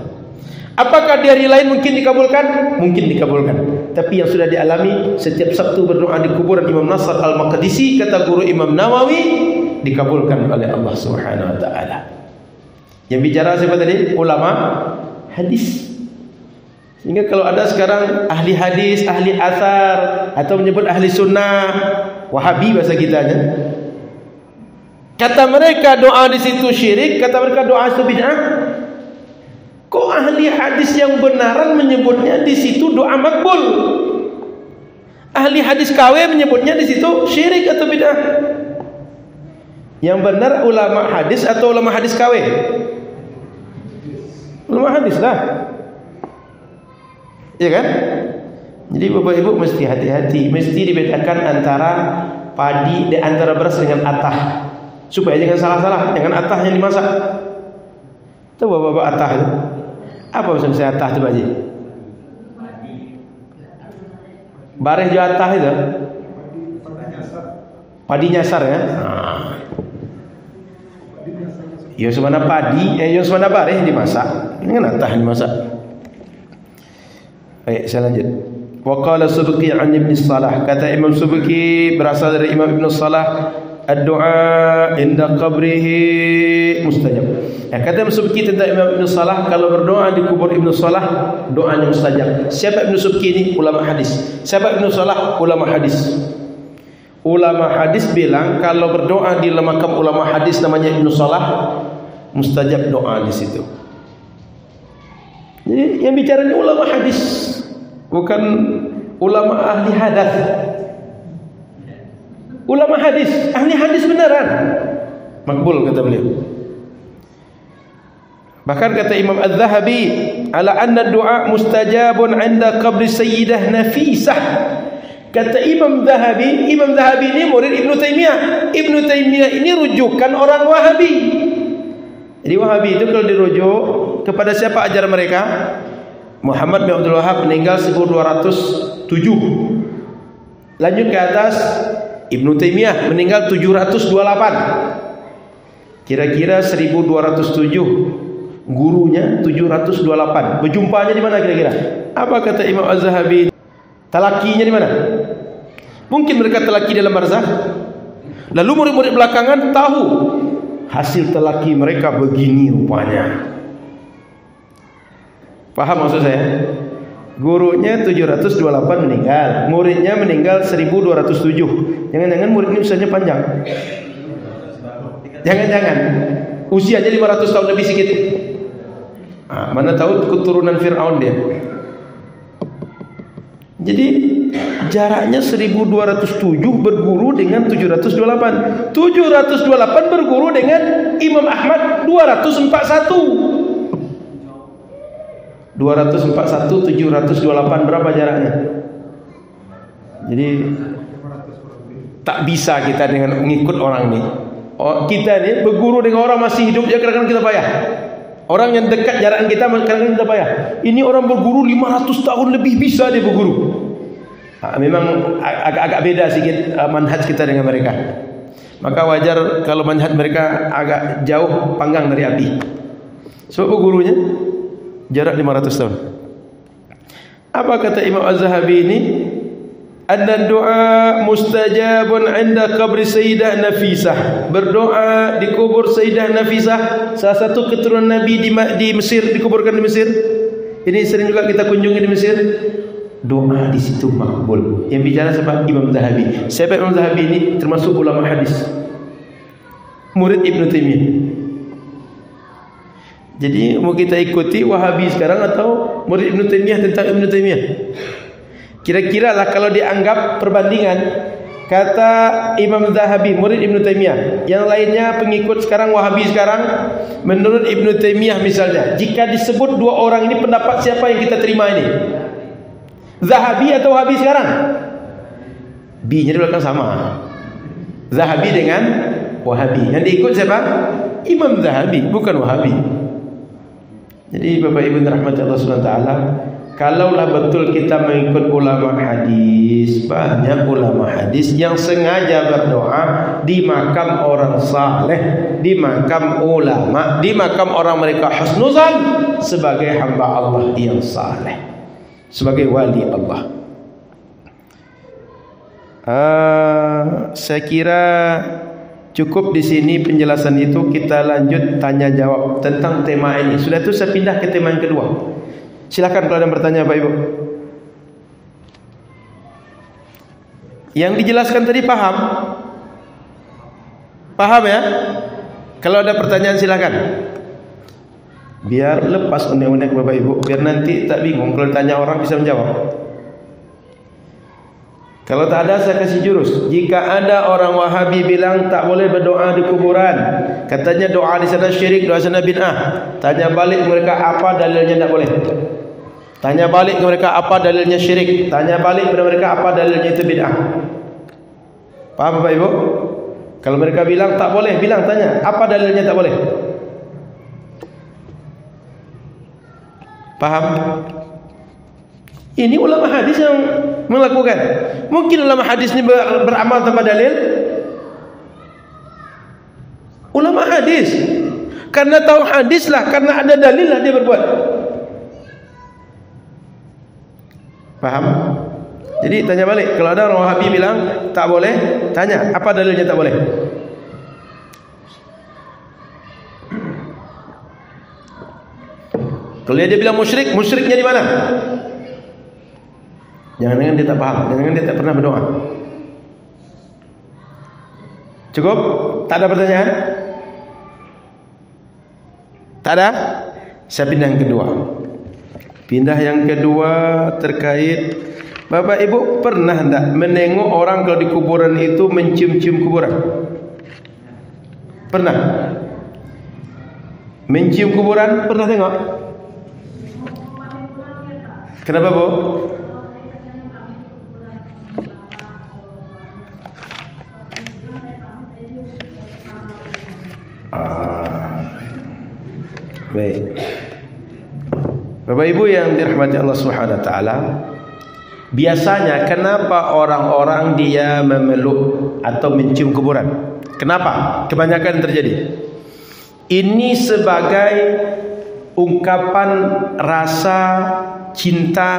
Apakah di hari lain mungkin dikabulkan? Mungkin dikabulkan. Tapi yang sudah dialami setiap Sabtu berdoa di kuburan Imam Nasr al-Maqdisi, kata guru Imam Nawawi, dikabulkan oleh Allah Subhanahu wa taala. Yang bicara siapa tadi? Ulama hadis. Sehingga kalau ada sekarang ahli hadis, ahli athar, atau menyebut ahli sunnah, Wahabi bahasa kitanya, kata mereka doa di situ syirik, kata mereka doa itu bid'ah. Kok ahli hadis yang benaran menyebutnya di situ doa makbul? Ahli hadis KW menyebutnya di situ syirik atau bid'ah? Yang benar ulama hadis atau ulama hadis KW? Ulama hadis lah. Ya kan? Jadi Bapak Ibu mesti hati-hati, mesti dibedakan antara padi, antara beras dengan atah, supaya jangan salah-salah. Jangan atah yang dimasak. Tahu Bapak atah itu? Apa maksud saya atah itu Pak Haji? Bareh jo atah itu? Padi nyasar ya? Ya semana padi, ya semana bareh dimasak. Dengan atah dimasak. Baik, saya lanjut. Wa qala Subki an Ibn Salah, kata Imam Subki berasal dari Imam Ibn Salah, ad-du'a inda qabrihi mustajab. Ya, kata Imam Subki tentang Imam Ibn Salah, kalau berdoa di kubur Ibn Salah doanya mustajab. Siapa Ibn Subki ini? Ulama hadis. Siapa Ibn Salah? Ulama hadis. Ulama hadis bilang kalau berdoa di makam ulama hadis namanya Ibn Salah, mustajab doa di situ. Jadi yang bicara ini ulama hadis, bukan ulama ahli hadas. Ulama hadis, ahli hadis beneran, makbul kata beliau. Bahkan kata Imam Az-Zahabi, ala anna du'a mustajabun 'inda qabri Sayyidah Nafisah. Kata Imam Zahabi ini murid Ibnu Taimiyah. Ibnu Taimiyah ini rujukan orang Wahabi. Jadi Wahabi itu kalau dirujuk kepada siapa ajaran mereka? Muhammad bin Abdul Wahhab meninggal 1207. Lanjut ke atas, Ibnu Taimiyah meninggal 728. Kira-kira 1207. Gurunya 728. Berjumpanya di mana kira-kira? Apa kata Imam Az-Zahabi? Talakinya di mana? Mungkin mereka talaki dalam barzakh. Lalu murid-murid belakangan tahu hasil talaki mereka begini rupanya. Paham maksud saya? Gurunya 728 meninggal, muridnya meninggal 1207. Jangan-jangan murid ini usianya panjang. Jangan-jangan usianya 500 tahun lebih sedikit. Mana tahu keturunan Fir'aun dia. Jadi jaraknya 1207 berguru dengan 728. 728 berguru dengan Imam Ahmad 241. 241 728 berapa jaraknya? Jadi tak bisa kita dengan mengikut orang ini. Kita ini berguru dengan orang masih hidup ya, kadang-kadang kita payah. Orang yang dekat jarak kita kadang-kadang kita payah. Ini orang berguru 500 tahun lebih bisa dia berguru. Memang agak beda sedikit manhaj kita dengan mereka. Maka wajar kalau manhaj mereka agak jauh panggang dari api. Sebab gurunya jarak 500 tahun. Apa kata Imam Az-Zahabi ini? Anna du'a mustajabun 'inda qabri Sayyidah Nafisah. Berdoa di kubur Sayyidah Nafisah, salah satu keturunan Nabi di Mesir, dikuburkan di Mesir. Ini sering juga kita kunjungi di Mesir. Doa di situ makbul. Yang bicara siapa? Imam Zahabi. Siapa Imam Zahabi ini? Termasuk ulama hadis, murid Ibnu Taimiyah. Jadi mau kita ikuti Wahabi sekarang atau murid Ibnu Taimiyah tentang Ibnu Taimiyah? Kira-kira lah kalau dianggap perbandingan, kata Imam Zahabi murid Ibnu Taimiyah, yang lainnya pengikut sekarang Wahabi sekarang. Menurut Ibnu Taimiyah misalnya, jika disebut dua orang ini, pendapat siapa yang kita terima ini? Zahabi atau Wahabi sekarang? B-nya di belakang sama. Zahabi dengan Wahabi. Yang diikut siapa? Imam Zahabi, bukan Wahabi. Jadi Bapak Ibu rahmati Allah Subhanahu wa taala, kalaulah betul kita mengikut ulama hadis, banyak ulama hadis yang sengaja berdoa di makam orang saleh, di makam ulama, di makam orang mereka husnuzan sebagai hamba Allah yang saleh, sebagai wali Allah. Saya kira cukup di sini penjelasan itu. Kita lanjut tanya jawab tentang tema ini. Sudah itu saya pindah ke tema yang kedua. Silakan kalau ada yang bertanya Pak Ibu. Yang dijelaskan tadi paham? Paham ya? Kalau ada pertanyaan silakan. Biar lepas unek-unek Bapak Ibu, biar nanti tak bingung kalau tanya orang bisa menjawab. Kalau tak ada saya kasih jurus. Jika ada orang Wahabi bilang tak boleh berdoa di kuburan, katanya doa di sana syirik, doa sana bid'ah, tanya balik mereka apa dalilnya tak boleh. Tanya balik ke mereka apa dalilnya syirik, tanya balik kepada mereka apa dalilnya itu bid'ah. Paham Bapak Ibu? Kalau mereka bilang tak boleh, bilang tanya apa dalilnya tak boleh. Paham? Ini ulama hadis yang melakukan. Mungkin ulama hadis ini beramal tanpa dalil. Ulama hadis karena tahu hadis lah, karena ada dalil lah dia berbuat. Paham? Jadi tanya balik. Kalau ada orang Wahabi bilang tak boleh, tanya apa dalilnya tak boleh. Kalau dia bilang musyrik, musyriknya di mana? Jangan-jangan dia tak paham, jangan-jangan dia tak pernah berdoa. Cukup? Tak ada pertanyaan? Tak ada? Saya pindah yang kedua. Pindah yang kedua terkait, Bapak Ibu pernah tak menengok orang kalau di kuburan itu mencium-cium kuburan? Pernah? Mencium kuburan pernah tengok? Kenapa, Bu? Baik. Bapak Ibu yang dirahmati Allah Subhanahu wa taala, biasanya kenapa orang-orang dia memeluk atau mencium kuburan? Kenapa? Kebanyakan terjadi. Ini sebagai ungkapan rasa cinta,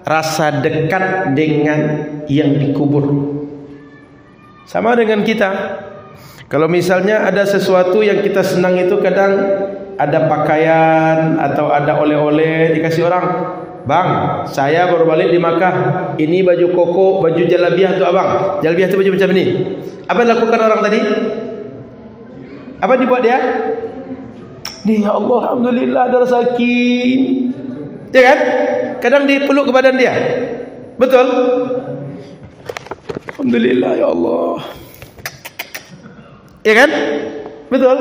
rasa dekat dengan yang dikubur. Sama dengan kita. Kalau misalnya ada sesuatu yang kita senang itu, kadang ada pakaian atau ada oleh-oleh dikasih orang. Bang, saya baru balik di Makkah. Ini baju koko, baju jalabiah tu abang. Jalabiah tu baju macam ini. Apa yang lakukan orang tadi? Apa dibuat dia? Ya Allah, alhamdulillah ada sakit. Ya kan? Kadang dipeluk ke badan dia. Betul? Alhamdulillah ya Allah. Ya kan? Betul?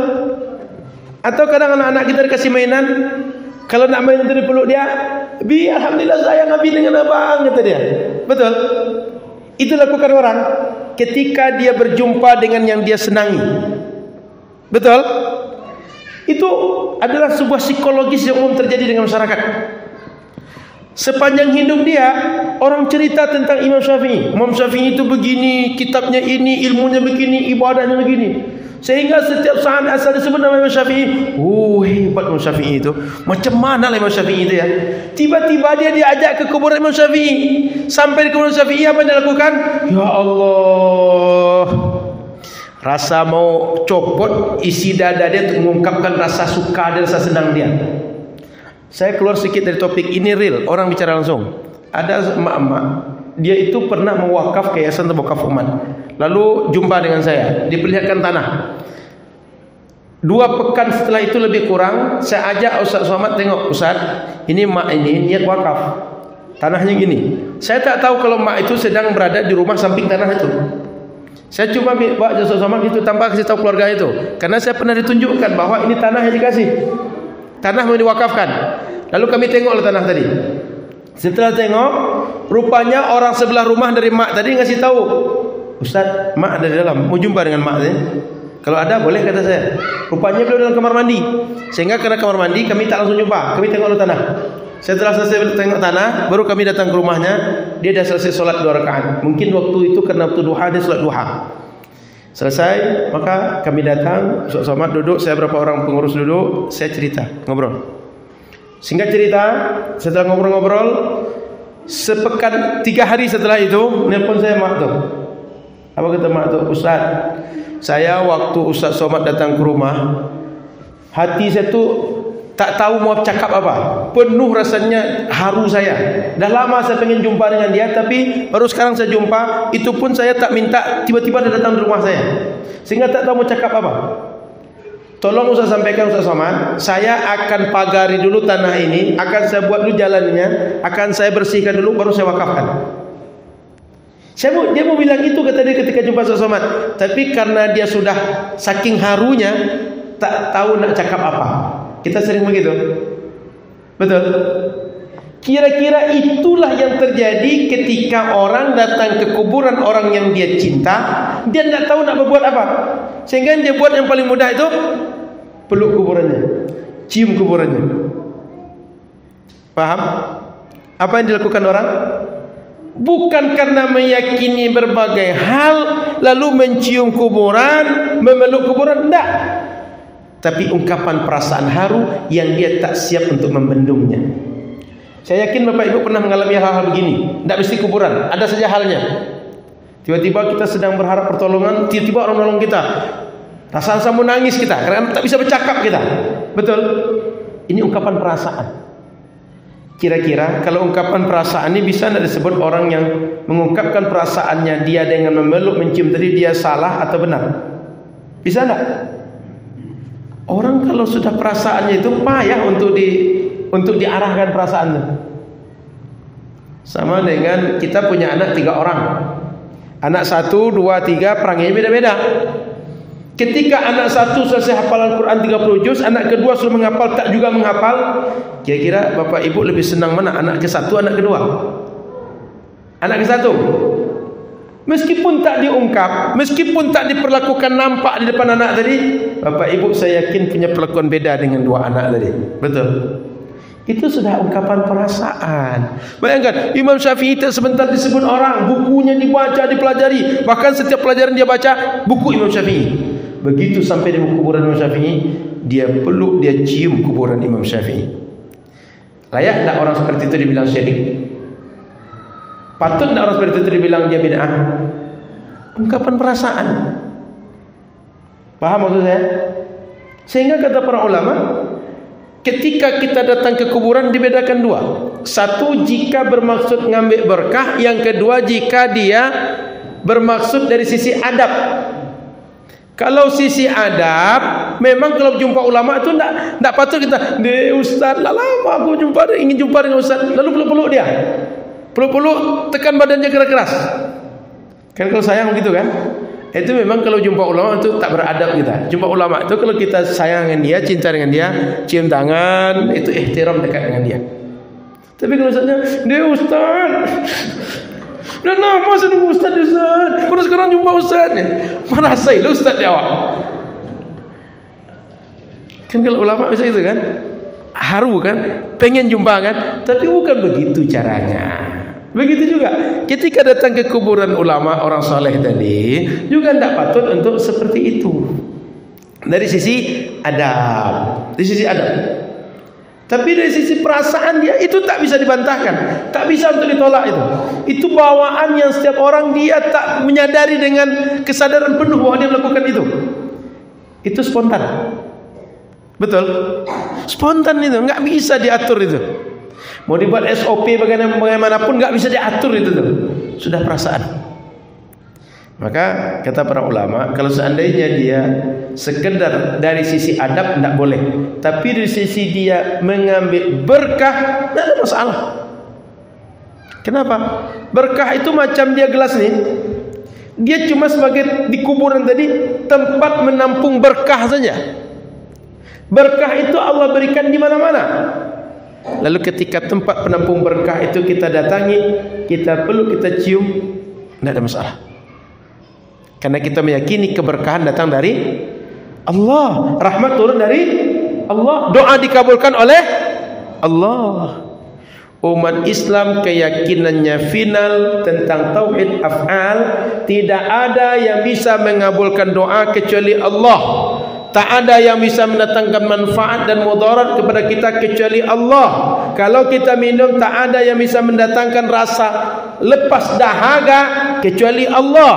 Atau kadang anak-anak kita dikasih mainan, kalau nak main itu dipeluk dia, Bi, alhamdulillah sayang Abi dengan abang, kata dia. Betul? Itu lakukan orang ketika dia berjumpa dengan yang dia senangi. Betul? Itu adalah sebuah psikologis yang umum terjadi dengan masyarakat. Sepanjang hidup dia, orang cerita tentang Imam Syafi'i. Imam Syafi'i itu begini, kitabnya ini, ilmunya begini, ibadahnya begini. Sehingga setiap saat asal disebut nama Imam Syafi'i. Hebat Imam Syafi'i itu. Macam mana lah Imam Syafi'i itu ya? Tiba-tiba dia diajak ke kuburan Imam Syafi'i. Sampai di kuburan Syafi'i, apa yang dia lakukan? Ya Allah, rasa mau copot isi dada dia untuk mengungkapkan rasa suka dan rasa senang dia. Saya keluar sedikit dari topik ini, real, orang bicara langsung. Ada emak-emak, dia itu pernah mewakaf ke Yayasan Wakaf Umat. Lalu jumpa dengan saya, diperlihatkan tanah. 2 pekan setelah itu lebih kurang, saya ajak Ustaz Somad, tengok Ustaz, ini mak ini niat wakaf. Tanahnya gini. Saya tak tahu kalau mak itu sedang berada di rumah samping tanah itu. Saya cuma bawa Ustaz Somad itu tanpa kasih tahu keluarga itu, karena saya pernah ditunjukkan bahwa ini tanah yang dikasih. Tanah mau diwakafkan. Lalu kami tengoklah tanah tadi. Setelah tengok, rupanya orang sebelah rumah dari mak tadi ngasih tahu, Ustaz, mak ada di dalam, mau jumpa dengan mak tadi. Kalau ada boleh, kata saya. Rupanya beliau dalam kamar mandi. Sehingga karena kamar mandi kami tak langsung jumpa, kami tengok dulu tanah. Setelah selesai tengok tanah, baru kami datang ke rumahnya. Dia dah selesai solat 2 rakaat. Mungkin waktu itu karena waktu duha, dia solat duha. Selesai, maka kami datang, Ustaz Somad duduk, saya berapa orang pengurus duduk, saya cerita, ngobrol. Singkat cerita, setelah ngobrol-ngobrol, sepekan 3 hari setelah itu, nelpon saya mak tu. Apa kata mak tu? Ustaz, saya waktu Ustaz Somad datang ke rumah, hati saya tu tak tahu mau cakap apa. Penuh rasanya haru saya. Dah lama saya pengen jumpa dengan dia, tapi baru sekarang saya jumpa. Itu pun saya tak minta, tiba-tiba dia datang di rumah saya. Sehingga tak tahu mau cakap apa. Tolong Ustaz sampaikan Ustaz Somad, saya akan pagari dulu tanah ini, akan saya buat dulu jalannya, akan saya bersihkan dulu, baru saya wakafkan. Dia mau bilang itu, kata dia ketika jumpa Ustaz Somad. Tapi karena dia sudah saking harunya, tak tahu nak cakap apa. Kita sering begitu. Betul? Kira-kira itulah yang terjadi ketika orang datang ke kuburan orang yang dia cinta. Dia tidak tahu nak berbuat apa. Sehingga dia buat yang paling mudah itu, peluk kuburannya, cium kuburannya. Paham? Apa yang dilakukan orang? Bukan karena meyakini berbagai hal lalu mencium kuburan, memeluk kuburan, tidak. Tapi ungkapan perasaan haru yang dia tak siap untuk membendungnya. Saya yakin Bapak Ibu pernah mengalami hal-hal begini. Tidak mesti kuburan, ada saja halnya. Tiba-tiba kita sedang berharap pertolongan, tiba-tiba orang menolong kita. Rasa-rasa mau nangis kita, karena tak bisa bercakap kita. Betul? Ini ungkapan perasaan. Kira-kira kalau ungkapan perasaan ini bisa tidak disebut orang yang mengungkapkan perasaannya dia dengan memeluk, mencium tadi, dia salah atau benar? Bisa tidak? Orang kalau sudah perasaannya itu payah untuk diarahkan perasaan itu. Sama dengan kita punya anak 3 orang. Anak 1, 2, 3 perangai beda-beda. Ketika anak satu selesai hafal Al-Quran 30 juz, anak kedua sudah menghafal, tak juga menghafal, kira-kira bapak ibu lebih senang mana? Anak ke satu, anak kedua? Anak ke satu. Meskipun tak diungkap, meskipun tak diperlakukan nampak di depan anak tadi, bapak ibu saya yakin punya perlakuan beda dengan dua anak tadi. Betul? Itu sudah ungkapan perasaan. Bayangkan, Imam Syafi'i sebentar disebut orang, bukunya dibaca, dipelajari. Bahkan setiap pelajaran dia baca, buku Imam Syafi'i. Begitu sampai di kuburan Imam Syafi'i, dia peluk, dia cium kuburan Imam Syafi'i. Layak tak orang seperti itu dibilang syirik? Patut tak orang seperti itu dibilang dia bid'ah? Ungkapan perasaan. Paham maksud saya? Sehingga kata para ulama, ketika kita datang ke kuburan dibedakan dua. Satu jika bermaksud ngambil berkah, yang kedua jika dia bermaksud dari sisi adab. Kalau sisi adab, memang kalau jumpa ulama itu tak patut kita, Ustaz, lama aku ingin jumpa dengan Ustaz, lalu peluk-peluk dia. Peluk-peluk, tekan badannya keras-keras. Kan kalau sayang begitu kan? Itu memang kalau jumpa ulama itu tak beradab kita. Jumpa ulama itu kalau kita sayang dengan dia, cinta dengan dia, cium tangan, itu ihtiram dekat dengan dia. Tapi kalau Ustaznya, dia Ustaz, dah lama saya nunggu Ustaz, baru sekarang jumpa Ustaz. Mana saya lu Ustaz dia awak. Kan kalau ulama bisa itu kan, haru kan, pengen jumpa kan, tapi bukan begitu caranya. Begitu juga ketika datang ke kuburan ulama orang soleh tadi, juga tidak patut untuk seperti itu. Dari sisi adab, dari sisi adab. Tapi dari sisi perasaan dia itu tak bisa dibantahkan, tak bisa untuk ditolak itu. Itu bawaan yang setiap orang dia tak menyadari dengan kesadaran penuh bahwa dia melakukan itu. Itu spontan. Betul? Spontan itu, enggak bisa diatur itu. Mau dibuat SOP bagaimanapun enggak bisa diatur itu tuh. Sudah perasaan. Maka kata para ulama, kalau seandainya dia sekedar dari sisi adab tidak boleh, tapi dari sisi dia mengambil berkah tidak ada masalah. Kenapa? Berkah itu macam dia gelas nih, dia cuma sebagai di kuburan tadi tempat menampung berkah saja. Berkah itu Allah berikan di mana-mana. Lalu ketika tempat penampung berkah itu kita datangi, kita peluk, kita cium, tidak ada masalah. Karena kita meyakini keberkahan datang dari Allah, rahmat turun dari Allah, doa dikabulkan oleh Allah. Umat Islam keyakinannya final tentang tauhid af'al, tidak ada yang bisa mengabulkan doa kecuali Allah. Tak ada yang bisa mendatangkan manfaat dan mudarat kepada kita kecuali Allah. Kalau kita minum, tak ada yang bisa mendatangkan rasa lepas dahaga kecuali Allah.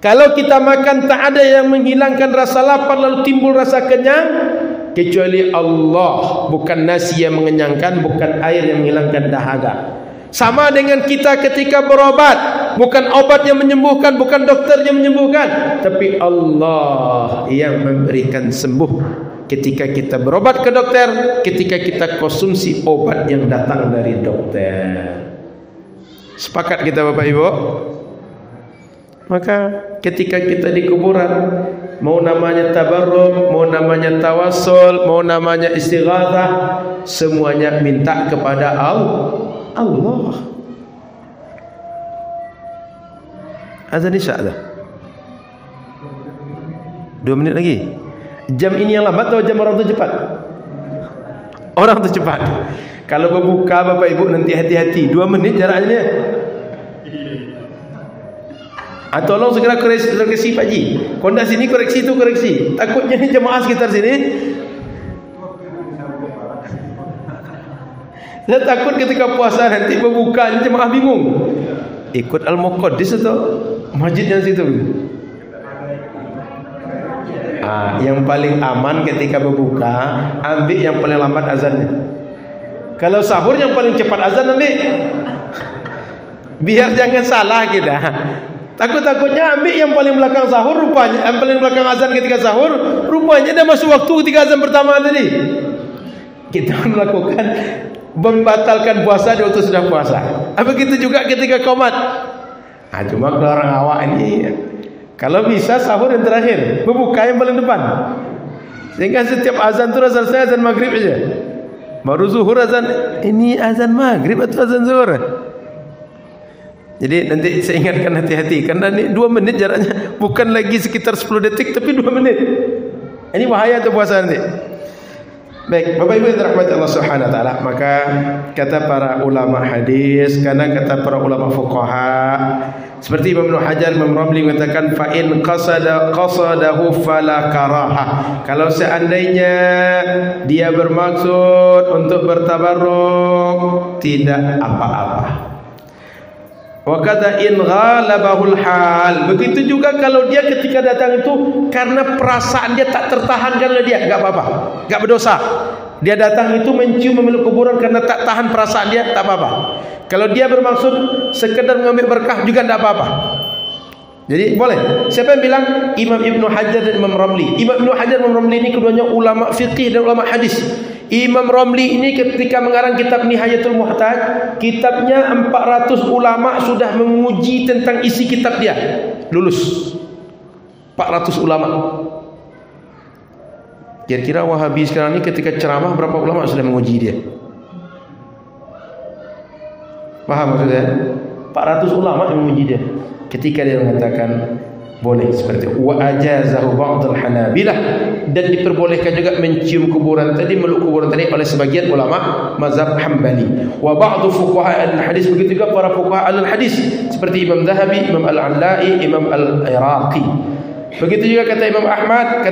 Kalau kita makan, tak ada yang menghilangkan rasa lapar lalu timbul rasa kenyang kecuali Allah. Bukan nasi yang mengenyangkan, bukan air yang menghilangkan dahaga. Sama dengan kita ketika berobat, bukan obat yang menyembuhkan, bukan dokter yang menyembuhkan, tapi Allah yang memberikan sembuh. Ketika kita berobat ke dokter, ketika kita konsumsi obat yang datang dari dokter. Sepakat kita Bapak Ibu? Maka ketika kita di kuburan, mau namanya tabarruk, mau namanya tawassul, mau namanya istighatsah, semuanya minta kepada Allah. Azan isya dah. 2 menit lagi. Jam ini yang lambat atau jam orang tu cepat? Orang tu cepat. Kalau berbuka Bapak Ibu nanti hati-hati. 2 menit jaraknya. Tolong segera koreksi Pak Ji. Kondak sini koreksi itu koreksi. Takutnya ni jemaah sekitar sini. Saya takut ketika puasa nanti berbuka jemaah bingung. Ikut Al-Muqaddis atau masjid yang situ. Yang paling aman ketika berbuka, ambil yang paling lambat azannya. Kalau sahur yang paling cepat azan ambil. Biar jangan salah kita. Takut-takutnya ambil yang paling belakang sahur, rupanya yang paling belakang azan ketika sahur, rupanya dah masuk waktu ketika azan pertama tadi. Kita melakukan membatalkan puasa di waktu sudah puasa. Begitu juga ketika qomat. Cuma kalau orang awak ini, Kalau bisa sahur yang terakhir, berbuka yang paling depan. Sehingga setiap azan itu selesai azan maghrib aja. Baru zuhur azan, ini azan maghrib atau azan zuhur? Jadi nanti saya ingatkan hati-hati, karena ini 2 menit jaraknya, bukan lagi sekitar 10 detik tapi 2 menit. Ini bahaya tuh puasa nanti. Baik, Bapak Ibu yang dirahmati Allah Subhanahu wa taala, maka kata para ulama hadis, karena kata para ulama fuqaha seperti Imam Ibnu Hajar, Imam Ramli mengatakan fa in qasadahu fala karahah. Kalau seandainya dia bermaksud untuk bertabarruk, tidak apa-apa. Wa kata in ghalabahul hal. Begitu juga kalau dia ketika datang itu karena perasaan dia tak tertahankan oleh dia, enggak apa-apa, enggak berdosa. Dia datang itu mencium memeluk kuburan karena tak tahan perasaan dia, tak apa-apa. Kalau dia bermaksud sekedar mengambil berkah juga tidak apa-apa. Jadi boleh. Siapa yang bilang? Imam Ibnu Hajar dan Imam Ramli. Imam Ibnu Hajar dan Imam Ramli ini keduanya ulama fiqih dan ulama hadis. Imam Ramli ini ketika mengarang kitab Nihayatul Muhtaj, kitabnya 400 ulama sudah menguji tentang isi kitab dia. Lulus 400 ulama. Kira-kira Wahabi sekarang ini ketika ceramah berapa ulama sudah menguji dia? Paham maksudnya? 400 ulama yang menguji dia. Ketika dia mengatakan boleh seperti wa ajazahu ba'dul hanabilah, dan diperbolehkan juga mencium kuburan tadi, meluk kuburan tadi oleh sebagian ulama mazhab Hambali. Wa ba'du fuqaha al-hadis, begitu juga para fuqaha al-hadis seperti Imam Zahabi, Imam Al-Alai, Imam Al-Iraqi. Begitu juga kata Imam Ahmad,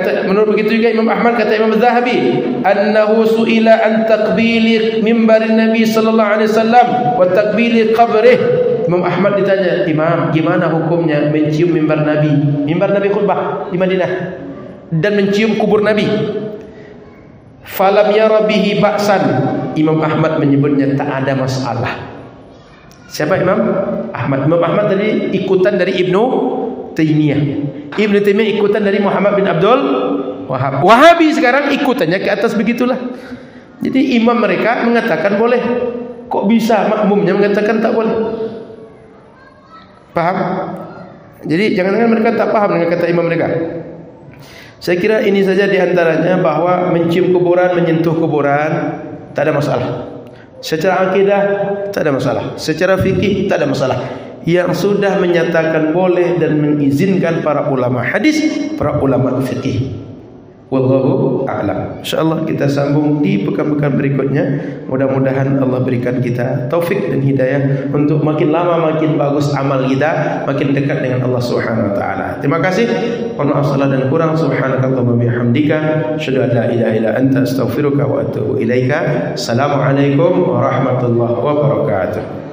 begitu juga Imam Ahmad kata Imam Zahabi, annahu su'ila an taqbili mimbarin Nabi sallallahu alaihi wasallam wa taqbili qabrih. Imam Ahmad ditanya, Imam, gimana hukumnya mencium mimbar Nabi? Mimbar Nabi khutbah di Madinah dan mencium kubur Nabi. Falam yara bihi ba'san. Imam Ahmad menyebutnya tak ada masalah. Siapa Imam Ahmad? Imam Ahmad tadi ikutan dari Ibnu Taimiyah. Ibnu Taimiyah ikutan dari Muhammad bin Abdul Wahab. Wahabi sekarang ikutannya ke atas begitulah. Jadi imam mereka mengatakan boleh. Kok bisa makmumnya mengatakan tak boleh? Paham? Jadi jangan-jangan mereka tak paham dengan kata imam mereka. Saya kira ini saja diantaranya, bahwa mencium kuburan, menyentuh kuburan tak ada masalah. Secara akidah tak ada masalah. Secara fikih tak ada masalah. Yang sudah menyatakan boleh dan mengizinkan para ulama hadis, para ulama fikih. Wallahu a'lam. InsyaAllah kita sambung di pekan-pekan berikutnya. Mudah-mudahan Allah berikan kita taufik dan hidayah untuk makin lama makin bagus amal kita, makin dekat dengan Allah Subhanahu wa taala. Terima kasih. Mohon maaf salah dan kurang. Subhanakallahumma bihamdika, asyhadu an la ilaha illa anta, astaghfiruka wa atubu ilaika. Assalamualaikum warahmatullahi wabarakatuh.